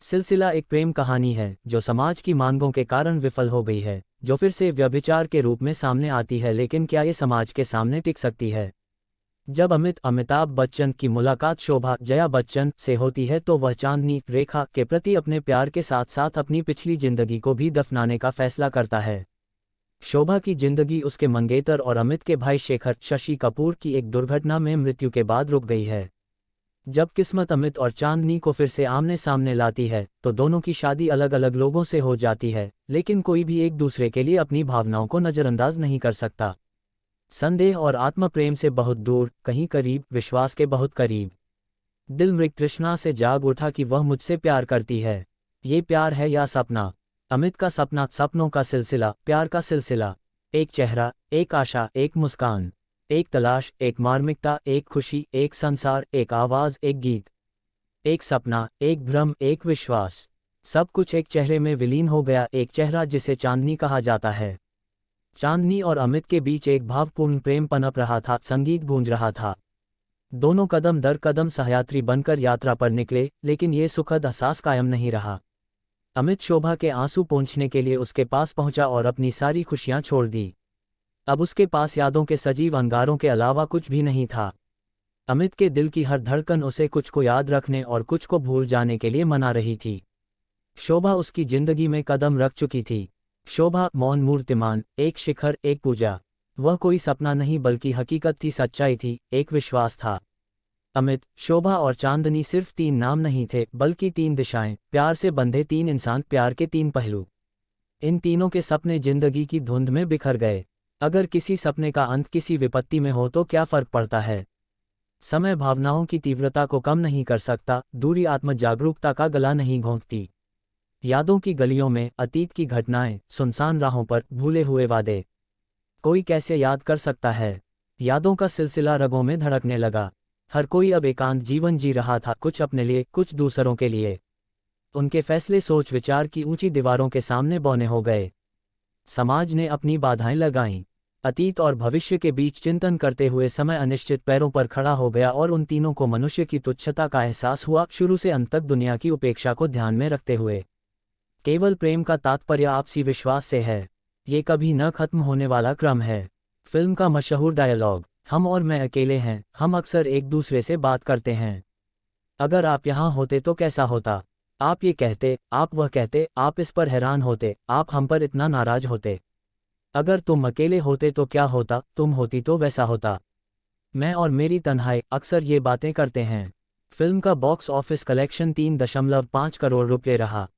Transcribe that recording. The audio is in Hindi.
सिलसिला एक प्रेम कहानी है जो समाज की मांगों के कारण विफल हो गई है, जो फिर से व्यभिचार के रूप में सामने आती है। लेकिन क्या ये समाज के सामने टिक सकती है? जब अमिताभ बच्चन की मुलाकात शोभा जया बच्चन से होती है तो वह चांदनी रेखा के प्रति अपने प्यार के साथ साथ अपनी पिछली जिंदगी को भी दफनाने का फैसला करता है। शोभा की जिंदगी उसके मंगेतर और अमित के भाई शेखर शशि कपूर की एक दुर्घटना में मृत्यु के बाद रुक गई है। जब किस्मत अमित और चांदनी को फिर से आमने सामने लाती है तो दोनों की शादी अलग अलग लोगों से हो जाती है, लेकिन कोई भी एक दूसरे के लिए अपनी भावनाओं को नज़रअंदाज नहीं कर सकता। संदेह और आत्म प्रेम से बहुत दूर, कहीं करीब, विश्वास के बहुत करीब। दिल मृग तृष्णा से जाग उठा कि वह मुझसे प्यार करती है। ये प्यार है या सपना? अमित का सपना, सपनों का सिलसिला, प्यार का सिलसिला। एक चेहरा, एक आशा, एक मुस्कान, एक तलाश, एक मार्मिकता, एक खुशी, एक संसार, एक आवाज, एक गीत। एक सपना, एक भ्रम, एक विश्वास। सब कुछ एक चेहरे में विलीन हो गया, एक चेहरा जिसे चांदनी कहा जाता है। चांदनी और अमित के बीच एक भावपूर्ण प्रेम पनप रहा था, संगीत गूंज रहा था। दोनों कदम दर कदम सहयात्री बनकर यात्रा पर निकले, लेकिन ये सुखद एहसास कायम नहीं रहा। अमित शोभा के आंसू पोंछने के लिए उसके पास पहुंचा और अपनी सारी खुशियां छोड़ दी। अब उसके पास यादों के सजीव अंगारों के अलावा कुछ भी नहीं था। अमित के दिल की हर धड़कन उसे कुछ को याद रखने और कुछ को भूल जाने के लिए मना रही थी। शोभा उसकी जिंदगी में कदम रख चुकी थी। शोभा मौन मूर्तिमान, एक शिखर, एक पूजा। वह कोई सपना नहीं बल्कि हकीकत थी, सच्चाई थी, एक विश्वास था। अमित, शोभा और चांदनी सिर्फ तीन नाम नहीं थे, बल्कि तीन दिशाएं, प्यार से बंधे तीन इंसान, प्यार के तीन पहलू। इन तीनों के सपने जिंदगी की धुंध में बिखर गए। अगर किसी सपने का अंत किसी विपत्ति में हो तो क्या फर्क पड़ता है? समय भावनाओं की तीव्रता को कम नहीं कर सकता, दूरी आत्म जागरूकता का गला नहीं घोंटती। यादों की गलियों में अतीत की घटनाएं, सुनसान राहों पर भूले हुए वादे, कोई कैसे याद कर सकता है? यादों का सिलसिला रगों में धड़कने लगा। हर कोई अब एकांत जीवन जी रहा था, कुछ अपने लिए, कुछ दूसरों के लिए। उनके फैसले सोच विचार की ऊंची दीवारों के सामने बौने हो गए। समाज ने अपनी बाधाएं लगाईं। अतीत और भविष्य के बीच चिंतन करते हुए समय अनिश्चित पैरों पर खड़ा हो गया और उन तीनों को मनुष्य की तुच्छता का एहसास हुआ, शुरू से अंत तक दुनिया की उपेक्षा को ध्यान में रखते हुए। केवल प्रेम का तात्पर्य आपसी विश्वास से है। ये कभी न खत्म होने वाला क्रम है। फिल्म का मशहूर डायलॉग, हम और मैं अकेले हैं, हम अक्सर एक दूसरे से बात करते हैं। अगर आप यहाँ होते तो कैसा होता? आप ये कहते, आप वह कहते, आप इस पर हैरान होते, आप हम पर इतना नाराज होते। अगर तुम अकेले होते तो क्या होता, तुम होती तो वैसा होता। मैं और मेरी तन्हाई अक्सर ये बातें करते हैं। फिल्म का बॉक्स ऑफिस कलेक्शन 3.5 करोड़ रुपये रहा।